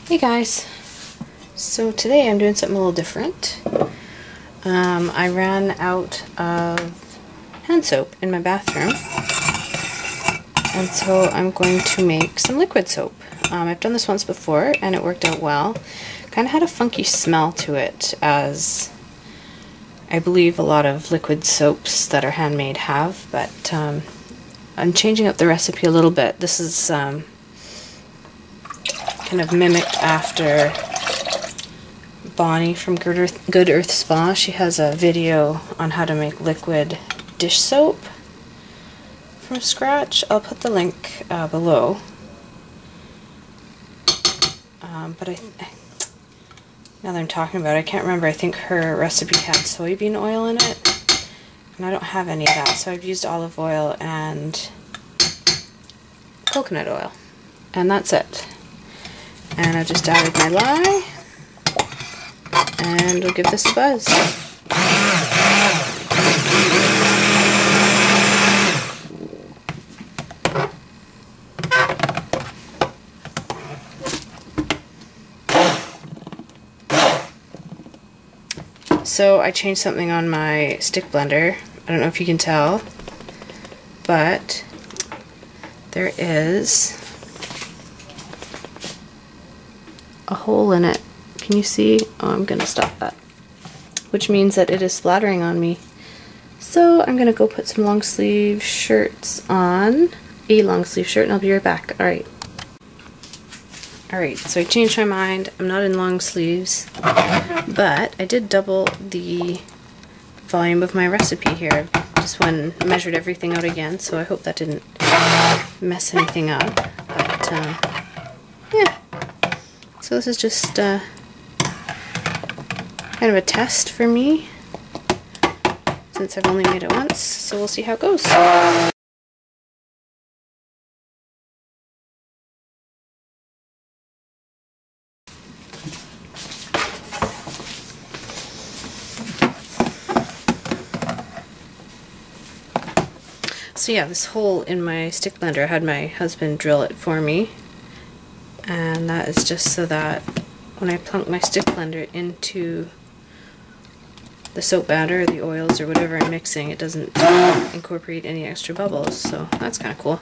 Hey guys, so today I'm doing something a little different. I ran out of hand soap in my bathroom, and so I'm going to make some liquid soap. I've done this once before and it worked out well. Kind of had a funky smell to it, as I believe a lot of liquid soaps that are handmade have, but I'm changing up the recipe a little bit. This is kind of mimicked after Bonnie from Good Earth Spa. She has a video on how to make liquid dish soap from scratch. I'll put the link below. But now that I'm talking about it, I can't remember. I think her recipe had soybean oil in it, and I don't have any of that, so I've used olive oil and coconut oil, and that's it. And I just added my lye, and we'll give this a buzz. So I changed something on my stick blender. I don't know if you can tell, but there is a hole in it. Can you see? Oh, I'm gonna stop that. Which means that it is splattering on me. So I'm gonna go put some long sleeve shirts on. A long sleeve shirt, and I'll be right back. Alright. Alright, so I changed my mind. I'm not in long sleeves, but I did double the volume of my recipe here. Just went and measured everything out again, so I hope that didn't mess anything up. But yeah. So this is just kind of a test for me, since I've only made it once, so we'll see how it goes. So yeah, this hole in my stick blender, I had my husband drill it for me. And that is just so that when I plunk my stick blender into the soap batter, or the oils, or whatever I'm mixing, it doesn't incorporate any extra bubbles. So that's kind of cool.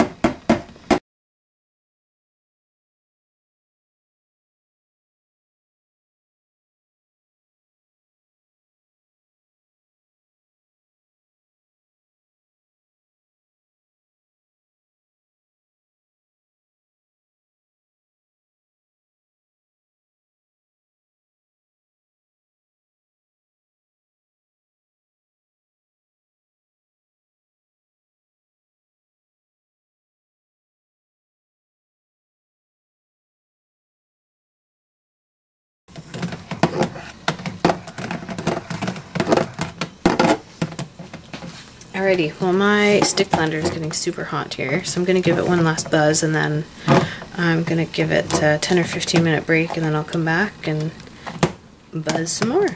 Alrighty, well my stick blender is getting super hot here, so I'm going to give it one last buzz, and then I'm going to give it a 10 or 15 minute break, and then I'll come back and buzz some more.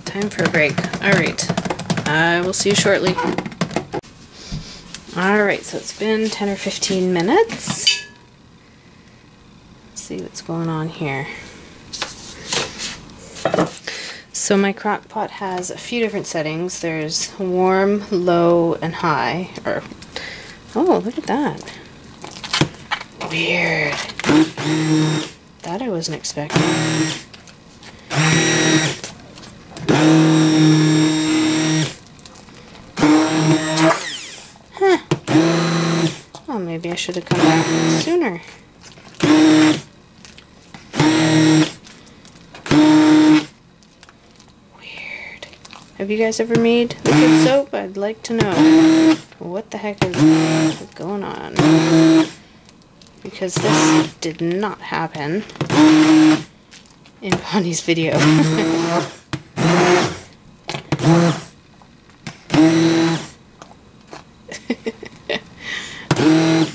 Time for a break. Alright, I will see you shortly. Alright, so it's been 10 or 15 minutes. Let's see what's going on here. So my crock pot has a few different settings. There's warm, low, and high. Or, oh, look at that. Weird. That I wasn't expecting. Huh. Well, maybe I should have come back sooner. Weird. Have you guys ever made liquid soap? I'd like to know. What the heck is going on? Because this did not happen in Bonnie's video.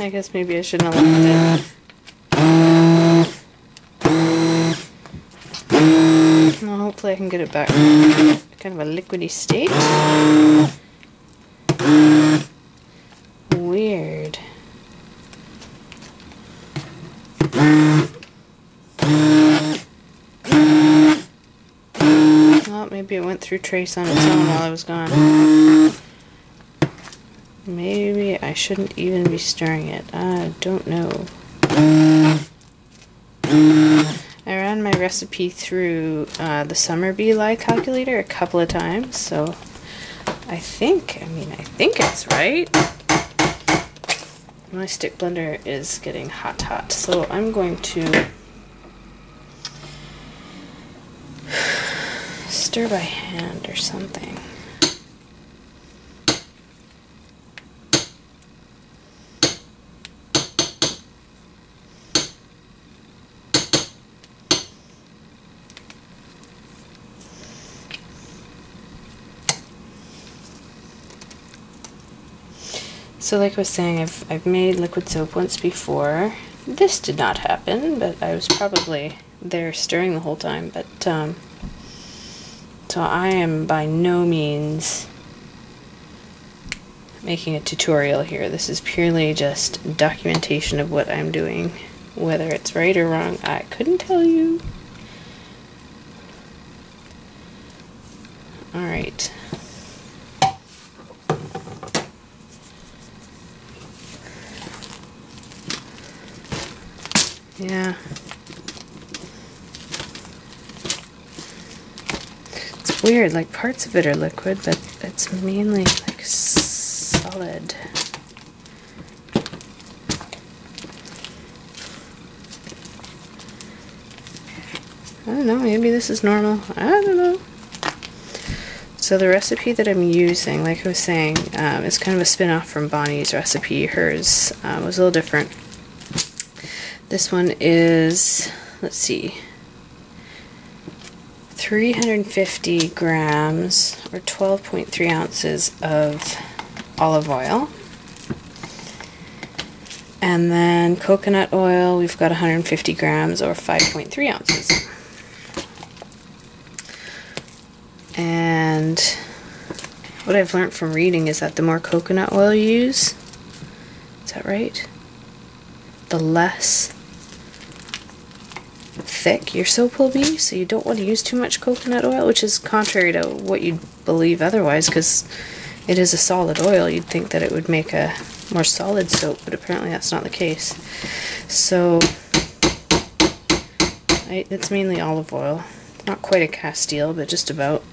I guess maybe I shouldn't have left it. Well, hopefully I can get it back to kind of a liquidy state. Weird. Well, maybe it went through trace on its own while I was gone. Maybe I shouldn't even be stirring it. I don't know. I ran my recipe through the Summer Bee lie calculator a couple of times, so I think it's right. My stick blender is getting hot, so I'm going to stir by hand or something. So like I was saying, I've made liquid soap once before. This did not happen, but I was probably there stirring the whole time. But so I am by no means making a tutorial here. This is purely just documentation of what I'm doing. Whether it's right or wrong, I couldn't tell you. Alright. Yeah. It's weird, like parts of it are liquid, but it's mainly like solid. I don't know, maybe this is normal. I don't know. So the recipe that I'm using, like I was saying, is kind of a spin-off from Bonnie's recipe. Hers was a little different. This one is, let's see, 350 grams or 12.3 ounces of olive oil. And then coconut oil, we've got 150 grams or 5.3 ounces. And what I've learned from reading is that the more coconut oil you use, is that right? The less thick your soap will be, so you don't want to use too much coconut oil, which is contrary to what you'd believe otherwise, because it is a solid oil. You'd think that it would make a more solid soap, but apparently that's not the case. So it's mainly olive oil. Not quite a Castile, but just about.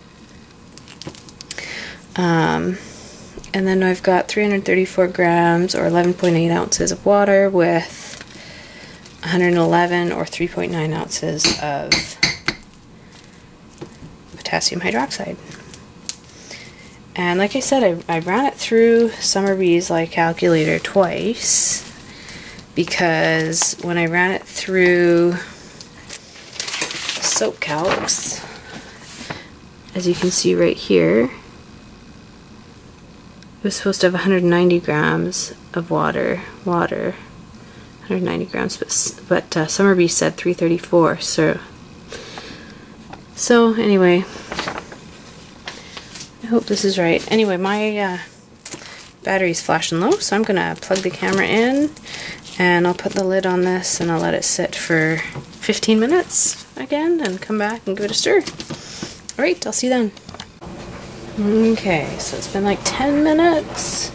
And then I've got 334 grams or 11.8 ounces of water with 111 or 3.9 ounces of potassium hydroxide. And like I said, I ran it through Summer Bee's lie calculator twice, because when I ran it through soap calcs, as you can see right here, it was supposed to have 190 grams of water, 190 grams, but Summer Bee said 334, so anyway, I hope this is right. Anyway, my battery's flashing low, so I'm gonna plug the camera in, and I'll put the lid on this, and I'll let it sit for 15 minutes again, and come back and give it a stir. Alright, I'll see you then. Okay, so it's been like 10 minutes,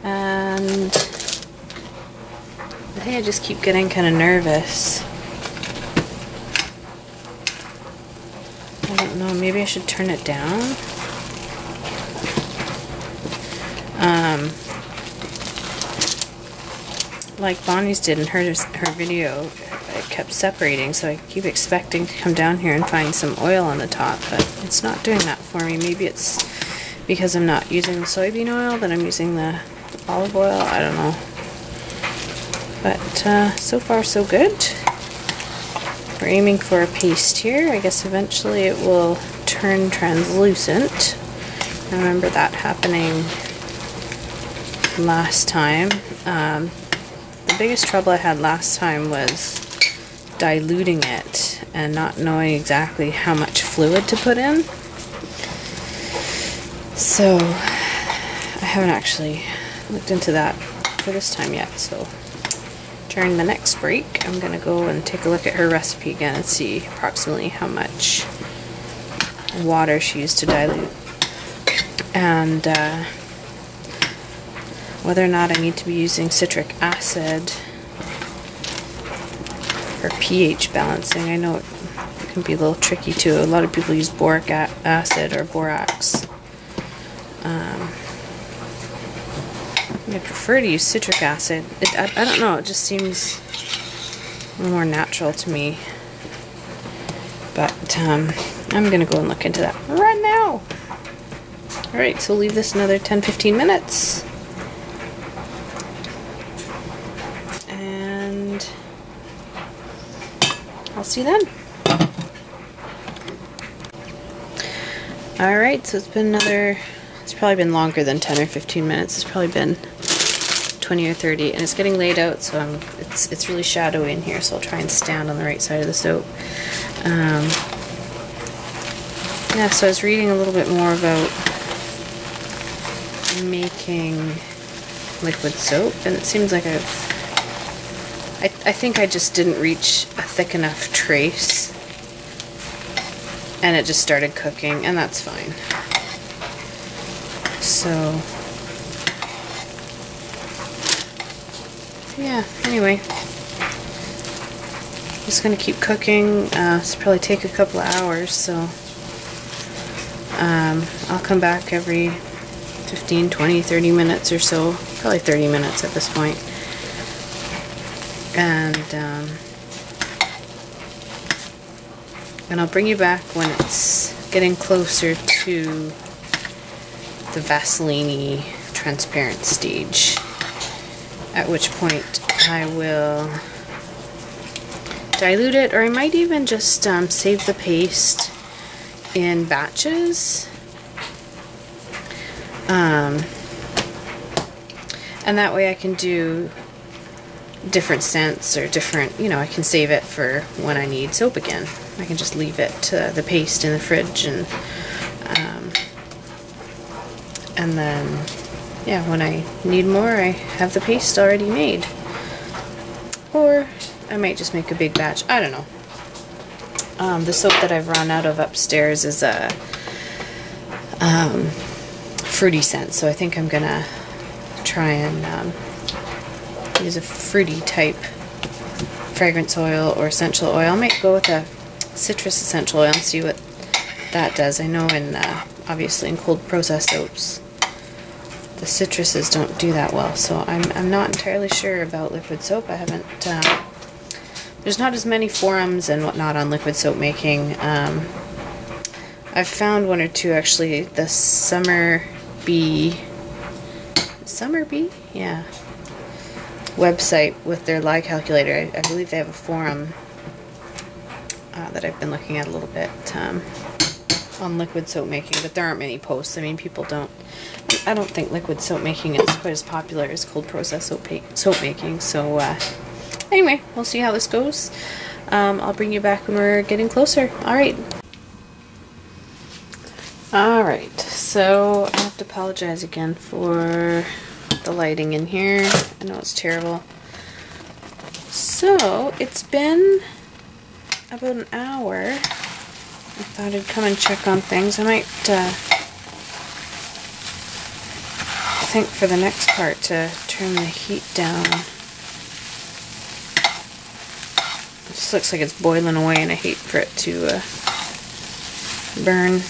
and I think I just keep getting kind of nervous. I don't know, maybe I should turn it down. Like Bonnie's did in her video, it kept separating, so I keep expecting to come down here and find some oil on the top, but it's not doing that for me. Maybe it's because I'm not using the soybean oil, that I'm using the olive oil, I don't know. But so far so good. We're aiming for a paste here. I guess eventually it will turn translucent. I remember that happening last time. The biggest trouble I had last time was diluting it and not knowing exactly how much fluid to put in. So I haven't actually looked into that for this time yet. So during the next break, I'm going to go and take a look at her recipe again and see approximately how much water she used to dilute. And whether or not I need to be using citric acid for pH balancing. I know it can be a little tricky too. A lot of people use boric acid or borax. I prefer to use citric acid. I don't know, it just seems more natural to me. But I'm going to go and look into that right now. Alright, so leave this another 10-15 minutes. And I'll see you then. Alright, so it's probably been longer than 10 or 15 minutes. It's probably been 20 or 30, and it's getting laid out, so it's really shadowy in here, so I'll try and stand on the right side of the soap. Yeah, so I was reading a little bit more about making liquid soap, and it seems like I think I just didn't reach a thick enough trace, and it just started cooking, and that's fine. So yeah, anyway, just gonna keep cooking. It's probably take a couple of hours, so I'll come back every 15, 20, 30 minutes or so, probably 30 minutes at this point, and I'll bring you back when it's getting closer to the Vaseline transparent stage, at which point I will dilute it, or I might even just save the paste in batches, and that way I can do different scents or different, you know, I can save it for when I need soap again. I can just leave it to the paste in the fridge, and then yeah, when I need more, I have the paste already made. Or I might just make a big batch. I don't know. The soap that I've run out of upstairs is a fruity scent, so I think I'm gonna try and use a fruity type fragrance oil or essential oil. I might go with a citrus essential oil and see what that does. I know in obviously in cold process soaps, the citruses don't do that well, so I'm not entirely sure about liquid soap. I haven't, there's not as many forums and whatnot on liquid soap making. I've found one or two actually. The Summer Bee, yeah, website with their lye calculator. I believe they have a forum that I've been looking at a little bit on liquid soap making, but there aren't many posts. I mean, I don't think liquid soap making is quite as popular as cold process soap making, so anyway, we'll see how this goes. I'll bring you back when we're getting closer. Alright, so I have to apologize again for the lighting in here. I know it's terrible. So, it's been about an hour. I thought I'd come and check on things. I might think for the next part to turn the heat down. It just looks like it's boiling away, and I hate for it to burn.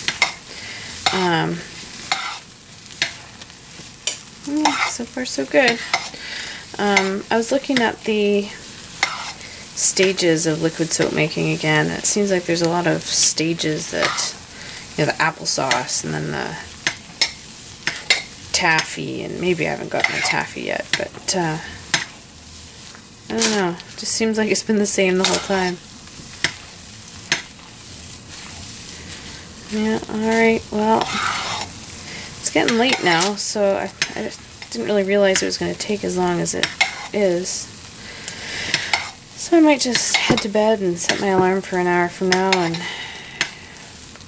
Yeah, so far so good. I was looking at the stages of liquid soap making again. It seems like there's a lot of stages that, you know, the applesauce and then the taffy, and maybe I haven't gotten the taffy yet, but I don't know. It just seems like it's been the same the whole time. Yeah, alright, well, it's getting late now, so I didn't really realize it was going to take as long as it is. So I might just head to bed and set my alarm for an hour from now and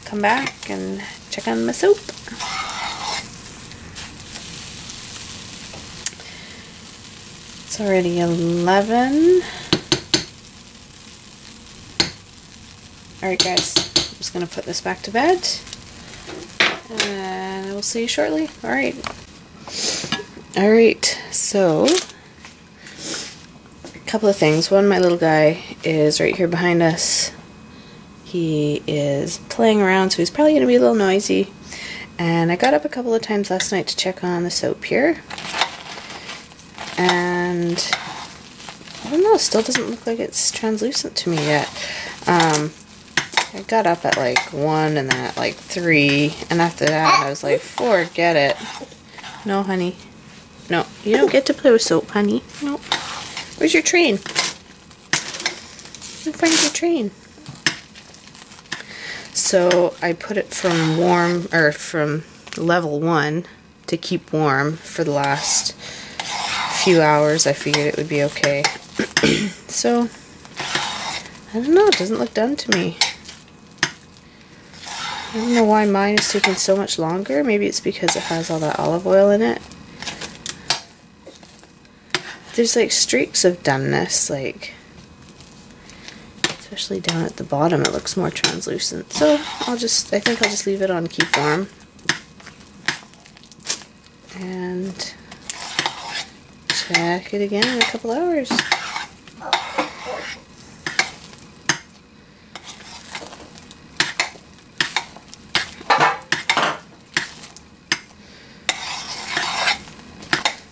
come back and check on my soap. It's already 11. Alright guys, I'm just going to put this back to bed and I will see you shortly. Alright, so a couple of things. One, my little guy is right here behind us. He is playing around, so he's probably going to be a little noisy. And I got up a couple of times last night to check on the soap here. And I don't know, it still doesn't look like it's translucent to me yet. I got up at like 1 and then at like 3, and after that I was like, forget it. No, honey. No, you don't get to play with soap, honey. No. Where's your train? Where's your train? So I put it from warm, or from level 1 to keep warm for the last few hours. I figured it would be okay. So I don't know, it doesn't look done to me. I don't know why mine is taking so much longer. Maybe it's because it has all that olive oil in it. There's like streaks of doneness, like especially down at the bottom it looks more translucent. So I think I'll just leave it on keep warm. And check it again in a couple hours.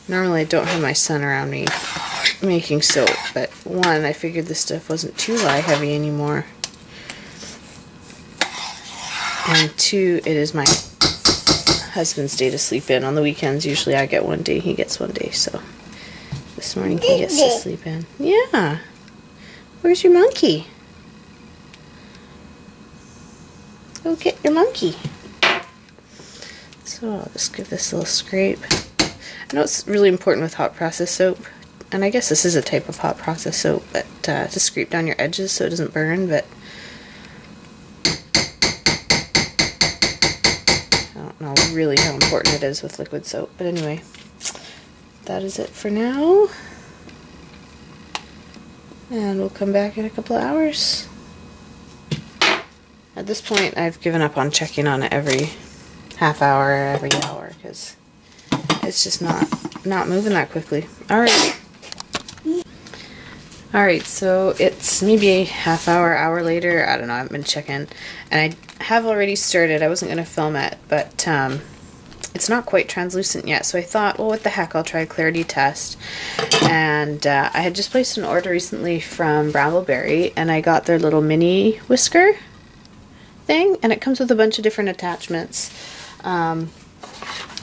Normally I don't have my son around me making soap, but one, I figured this stuff wasn't too lye heavy anymore. And two, it is my husband's day to sleep in. On the weekends usually I get 1 day, he gets 1 day, so this morning he gets to sleep in. Yeah. Where's your monkey? Go get your monkey. So I'll just give this a little scrape. I know it's really important with hot process soap, and I guess this is a type of hot process soap, but to scrape down your edges so it doesn't burn, but I don't know really how important it is with liquid soap. But anyway, that is it for now, and we'll come back in a couple of hours. At this point I've given up on checking on it every half hour or every hour because it's just not moving that quickly. Alright, so it's maybe a half hour later. I don't know, I haven't been checking. And I have already started. I wasn't going to film it, but it's not quite translucent yet. So I thought, well, what the heck, I'll try a clarity test. And I had just placed an order recently from Brambleberry, and I got their little mini whisker thing. And it comes with a bunch of different attachments.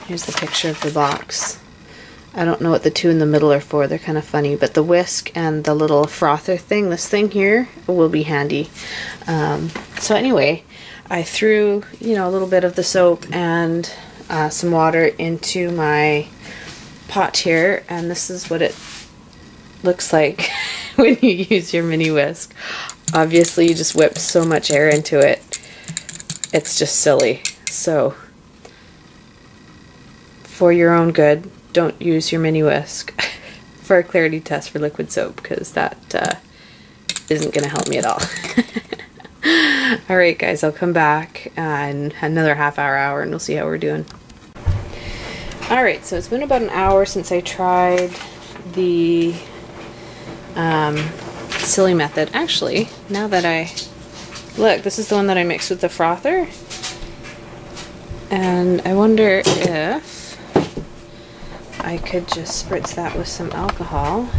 Here's the picture of the box. I don't know what the two in the middle are for. They're kind of funny, but the whisk and the little frother thing, this thing here, will be handy. So anyway, I threw, a little bit of the soap and some water into my pot here, and this is what it looks like when you use your mini whisk. Obviously, you just whip so much air into it. It's just silly. So for your own good, don't use your mini whisk for a clarity test for liquid soap, because that isn't going to help me at all. Alright guys, I'll come back in another half hour and we'll see how we're doing. Alright, so it's been about an hour since I tried the silly method. Actually, now that look, this is the one that I mixed with the frother, and I wonder if I could just spritz that with some alcohol.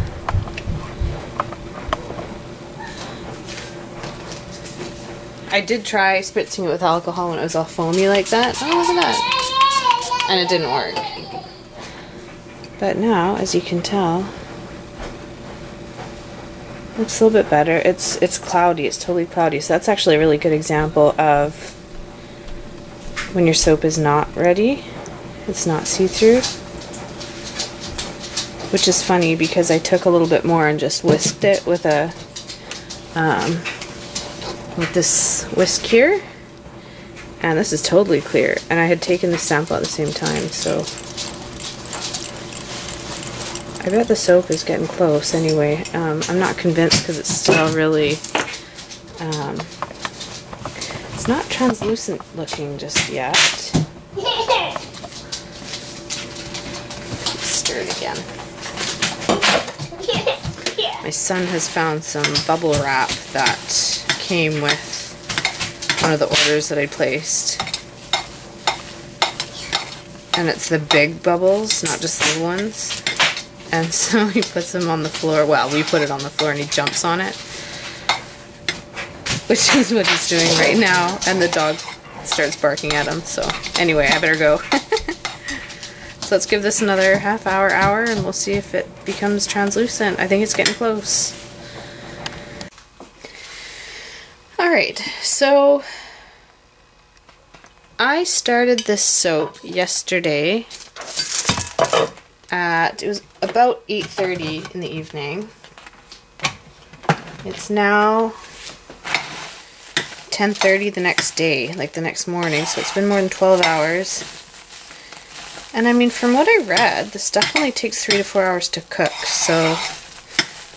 I did try spritzing it with alcohol when it was all foamy like that. Oh, look at that. And it didn't work. But now, as you can tell, looks a little bit better. It's cloudy. It's totally cloudy. So that's actually a really good example of when your soap is not ready. It's not see-through. which is funny because I took a little bit more and just whisked it with a with this whisk here, and this is totally clear, and I had taken the sample at the same time, so I bet the soap is getting close anyway. I'm not convinced because it's still really it's not translucent looking just yet. Stir it again. My son has found some bubble wrap that came with one of the orders that I placed. And it's the big bubbles, not just little ones. And so he puts them on the floor. Well, we put it on the floor and he jumps on it, which is what he's doing right now. And the dog starts barking at him. So anyway, I better go. So let's give this another half hour, and we'll see if it becomes translucent. I think it's getting close. Alright, so I started this soap yesterday at, it was about 8:30 in the evening. It's now 10:30 the next day, like the next morning, so it's been more than 12 hours. And I mean, from what I read, this stuff only takes 3 to 4 hours to cook, so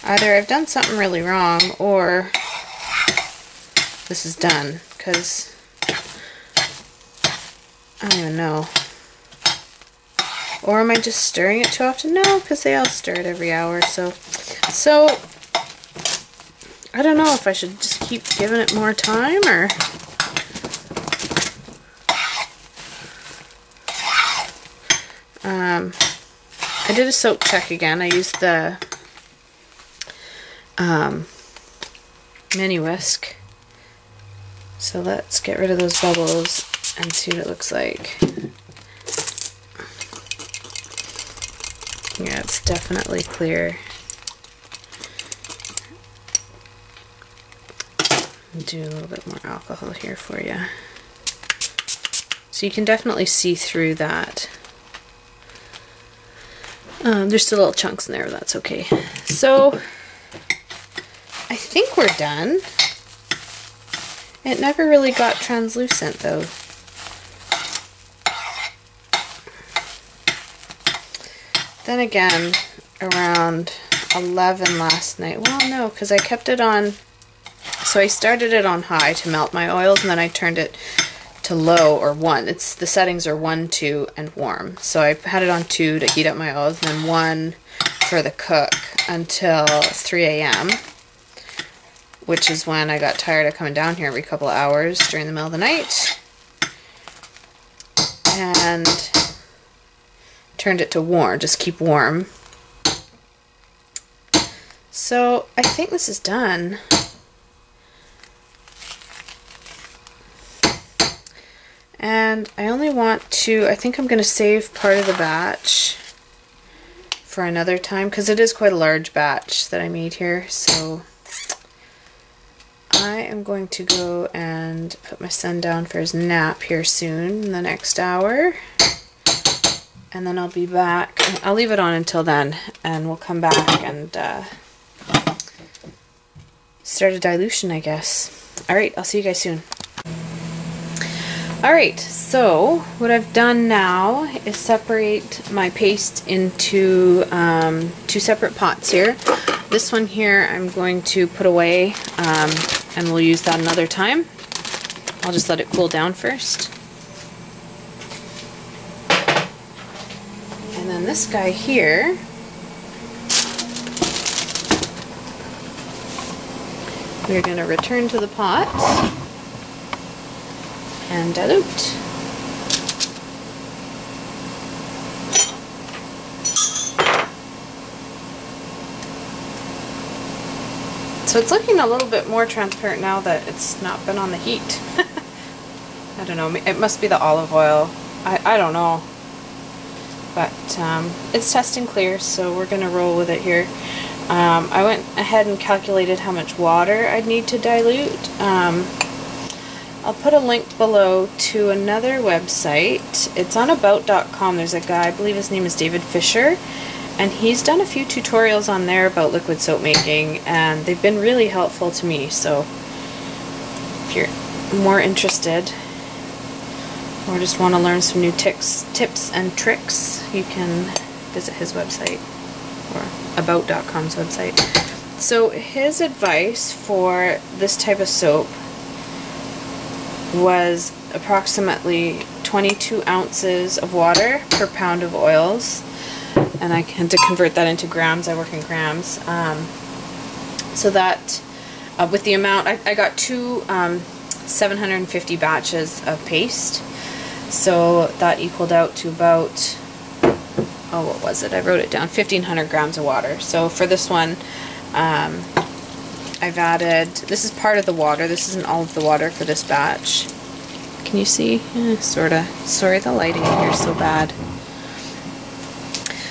either I've done something really wrong or this is done, because I don't even know. Or am I just stirring it too often? No, because they all stir it every hour, so I don't know if I should just keep giving it more time, or I did a soap check again. I used the mini whisk. So let's get rid of those bubbles and see what it looks like. Yeah, it's definitely clear. Do a little bit more alcohol here for you. So you can definitely see through that. There's still little chunks in there, but that's okay. So I think we're done. It never really got translucent though. Then again, around 11 last night, well no, because I kept it on, so I started it on high to melt my oils, and then I turned it to low, or 1. It's the settings are 1, 2, and warm. So I had it on 2 to heat up my oils, and then 1 for the cook until 3 a.m., which is when I got tired of coming down here every couple of hours during the middle of the night, and turned it to warm, just keep warm. So I think this is done. And I only want to, I think I'm going to save part of the batch for another time, because it is quite a large batch that I made here. So I am going to go and put my son down for his nap here soon in the next hour. And then I'll be back. I'll leave it on until then, and we'll come back and start a dilution, I guess. Alright, I'll see you guys soon. Alright, so what I've done now is separate my paste into 2 separate pots here. This one here I'm going to put away, and we'll use that another time. I'll just let it cool down first. And then this guy here, we're going to return to the pot and dilute. So it's looking a little bit more transparent now that it's not been on the heat. I don't know, it must be the olive oil. I don't know. But it's testing clear, so we're going to roll with it here. I went ahead and calculated how much water I'd need to dilute. I'll put a link below to another website. It's on about.com. There's a guy, I believe his name is David Fisher, And he's done a few tutorials on there about liquid soap making, and they've been really helpful to me. So if you're more interested or just want to learn some new tips and tricks, you can visit his website, or about.com's website. So his advice for this type of soap was approximately 22 ounces of water per pound of oils. And I had to convert that into grams. I work in grams. So that, with the amount, I got two 750 batches of paste. So that equaled out to about, oh, what was it? I wrote it down, 1,500 grams of water. So for this one, I've added, this is part of the water. This isn't all of the water for this batch. Can you see? Sorta. Sorry, the lighting in here is so bad.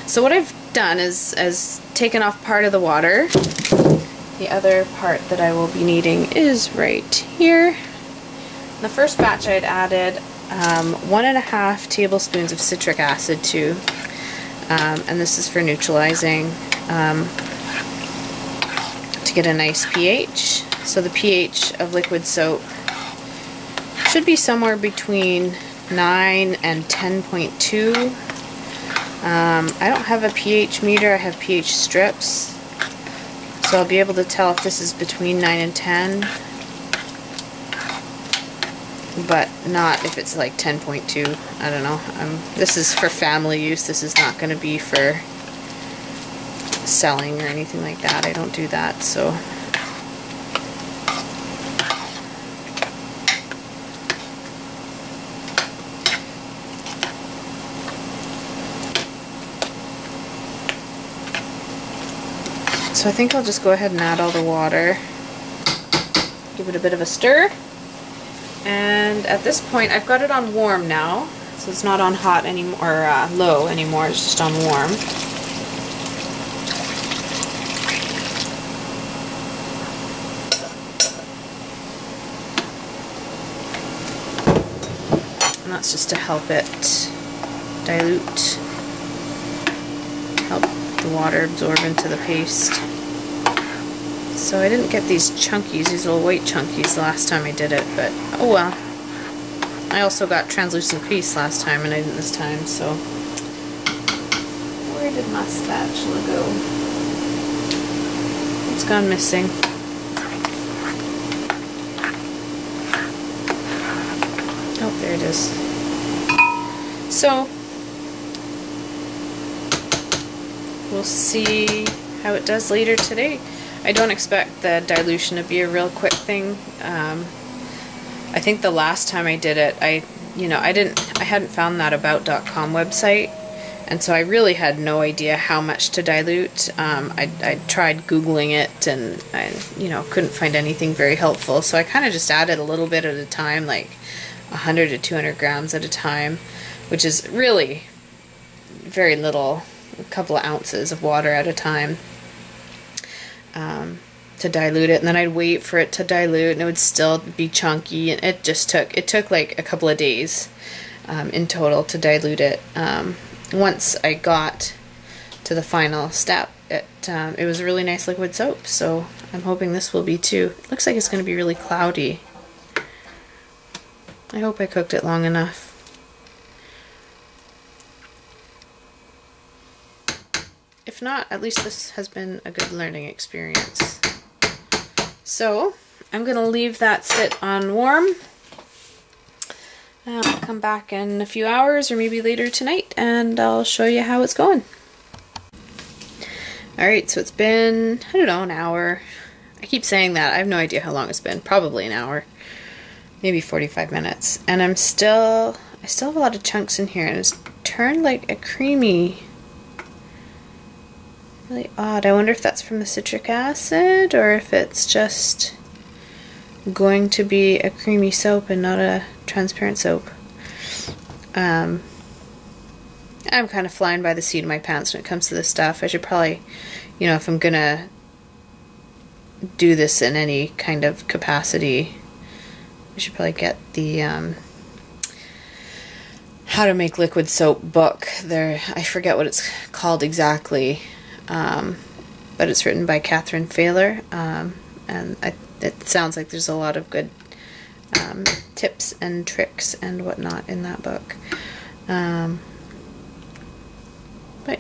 So what I've done is taken off part of the water. The other part that I will be needing is right here. The first batch I'd added 1.5 tablespoons of citric acid to, and this is for neutralizing, to get a nice pH. So the pH of liquid soap should be somewhere between 9 and 10.2. I don't have a pH meter, I have pH strips, so I'll be able to tell if this is between 9 and 10, but not if it's like 10.2. I don't know. This is for family use. This is not going to be for selling or anything like that. I don't do that, so. So I think I'll just go ahead and add all the water, give it a bit of a stir, and at this point I've got it on warm now, so it's not on hot anymore, or low anymore, it's just on warm. And that's just to help it dilute, help the water absorb into the paste. So I didn't get these chunkies, these little white chunkies last time I did it, but oh well. I also got translucent paste last time and I didn't this time, so. Where did my spatula go? It's gone missing. Oh, there it is. So, we'll see how it does later today. I don't expect the dilution to be a real quick thing. I think the last time I did it, I hadn't found that about.com website, and so I really had no idea how much to dilute. I tried Googling it, and I couldn't find anything very helpful. So I kind of just added a little bit at a time, like 100 to 200 grams at a time, which is really very little, a couple of ounces of water at a time. To dilute it, and then I'd wait for it to dilute, and it would still be chunky, and it took like a couple of days in total to dilute it. Once I got to the final step, it was a really nice liquid soap, so I'm hoping this will be too. It looks like it's going to be really cloudy. I hope I cooked it long enough. If not, at least this has been a good learning experience. So, I'm going to leave that sit on warm. I'll come back in a few hours or maybe later tonight and I'll show you how it's going. Alright, so it's been, I don't know, an hour. I keep saying that. I have no idea how long it's been. Probably an hour. Maybe 45 minutes. And I still have a lot of chunks in here, and it's turned like a creamy, really odd. I wonder if that's from the citric acid or if it's just going to be a creamy soap and not a transparent soap. I'm kind of flying by the seat of my pants when it comes to this stuff. I should probably, if I'm gonna do this in any kind of capacity, I should probably get the how to make liquid soap book. I forget what it's called exactly, but it's written by Catherine Failer, and it sounds like there's a lot of good tips and tricks and whatnot in that book. But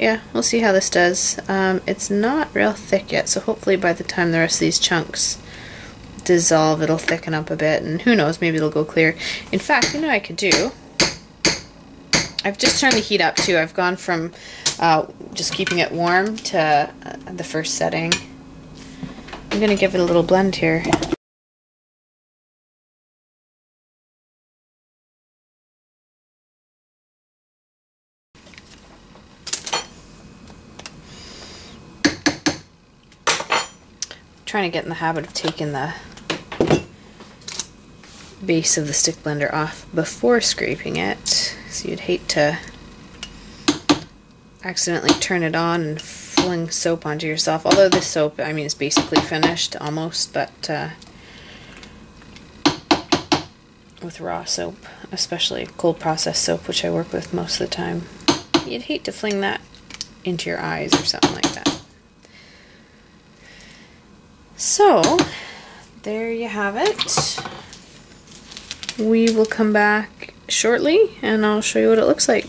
yeah, we'll see how this does. It's not real thick yet, so hopefully by the time the rest of these chunks dissolve, it'll thicken up a bit, and who knows, maybe it'll go clear. In fact, you know what I could do? I've just turned the heat up too. I've gone from just keeping it warm to the first setting. I'm going to give it a little blend here. Trying to get in the habit of taking the base of the stick blender off before scraping it, so you'd hate to accidentally turn it on and fling soap onto yourself. Although this soap, I mean, is basically finished almost, but with raw soap, especially cold processed soap, which I work with most of the time, you'd hate to fling that into your eyes or something like that. So, there you have it. We will come back shortly and I'll show you what it looks like.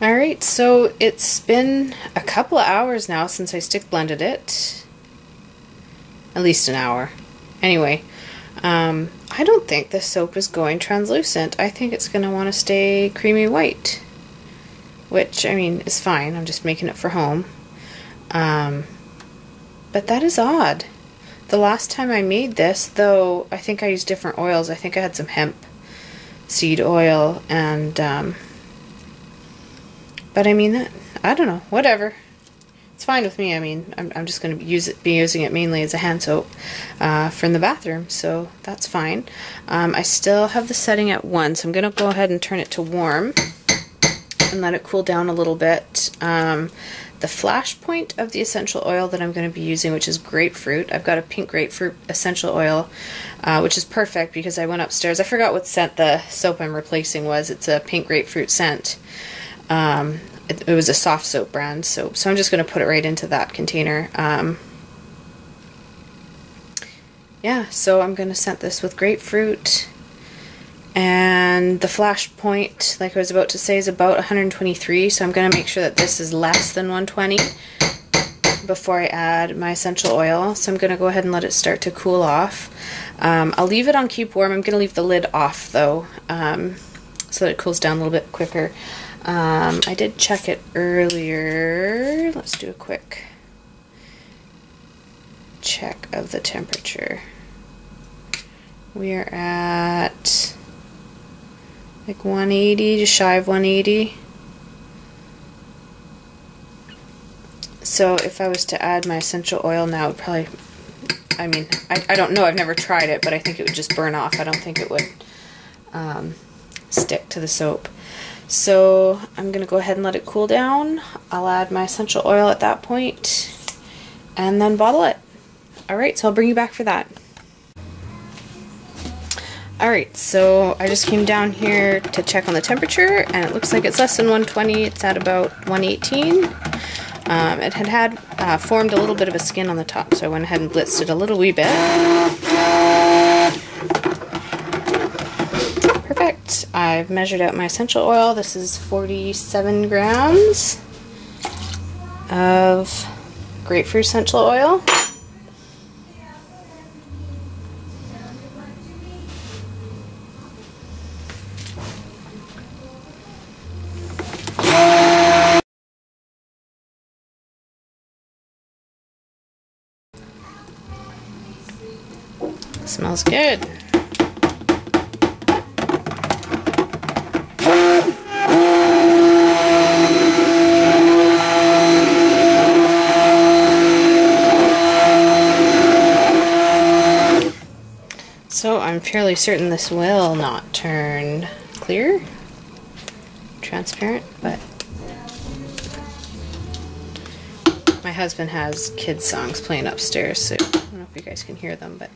Alright, so it's been a couple of hours now since I stick blended it. At least an hour. Anyway, I don't think this soap is going translucent. I think it's going to want to stay creamy white. Which, I mean, is fine. I'm just making it for home. But that is odd. The last time I made this, though, I think I used different oils. I think I had some hemp seed oil and, but I mean, I don't know, whatever. It's fine with me. I mean, I'm just going to be using it mainly as a hand soap from the bathroom, so that's fine. I still have the setting at 1, so I'm going to go ahead and turn it to warm and let it cool down a little bit. The flash point of the essential oil that I'm going to be using, which is grapefruit. I've got a pink grapefruit essential oil, which is perfect because I went upstairs. I forgot what scent the soap I'm replacing was. It's a pink grapefruit scent. It was a soft soap brand soap, so I'm just going to put it right into that container. Yeah, so I'm going to scent this with grapefruit. And the flash point, like I was about to say, is about 123, so I'm going to make sure that this is less than 120 before I add my essential oil. So I'm going to go ahead and let it start to cool off. I'll leave it on keep warm. I'm going to leave the lid off though, so that it cools down a little bit quicker. I did check it earlier. Let's do a quick check of the temperature. We are at like 180, just shy of 180. So if I was to add my essential oil now, it would probably, I mean, I don't know, I've never tried it, but I think it would just burn off. I don't think it would stick to the soap. So I'm going to go ahead and let it cool down. I'll add my essential oil at that point and then bottle it. Alright, so I'll bring you back for that. Alright, so I just came down here to check on the temperature, and it looks like it's less than 120. It's at about 118. It had formed a little bit of a skin on the top, so I went ahead and blitzed it a little wee bit. Perfect. I've measured out my essential oil. This is 47 grams of grapefruit essential oil. Smells good. So I'm fairly certain this will not turn clear, transparent, but my husband has kids' songs playing upstairs, so I don't know if you guys can hear them, but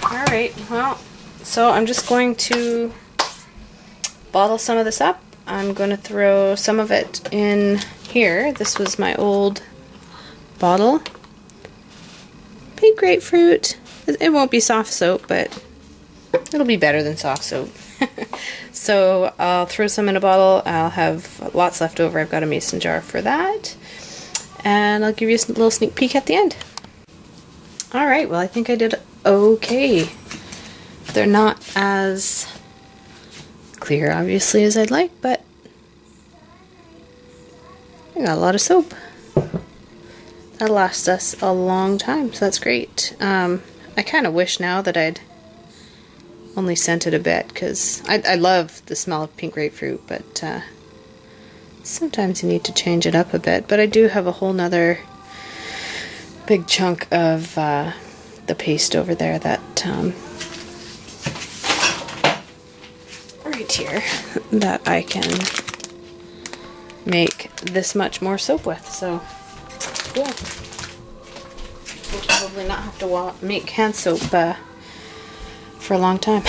alright, Alright, well, so I'm just going to bottle some of this up. I'm going to throw some of it in here. This was my old bottle. Pink grapefruit. It won't be soft soap, but it'll be better than soft soap. So I'll throw some in a bottle. I'll have lots left over. I've got a mason jar for that. And I'll give you a little sneak peek at the end. Alright, well I think I did okay. They're not as clear, obviously, as I'd like, but I got a lot of soap. That'll last us a long time, so that's great. I kind of wish now that I'd only scented a bit, because I love the smell of pink grapefruit, but sometimes you need to change it up a bit. But I do have a whole nother big chunk of the paste over there that right here that I can make this much more soap with. So cool. We'll probably not have to make hand soap for a long time.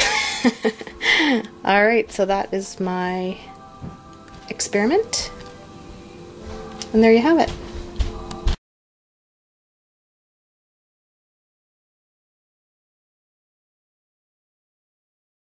Alright, so that is my experiment. And there you have it.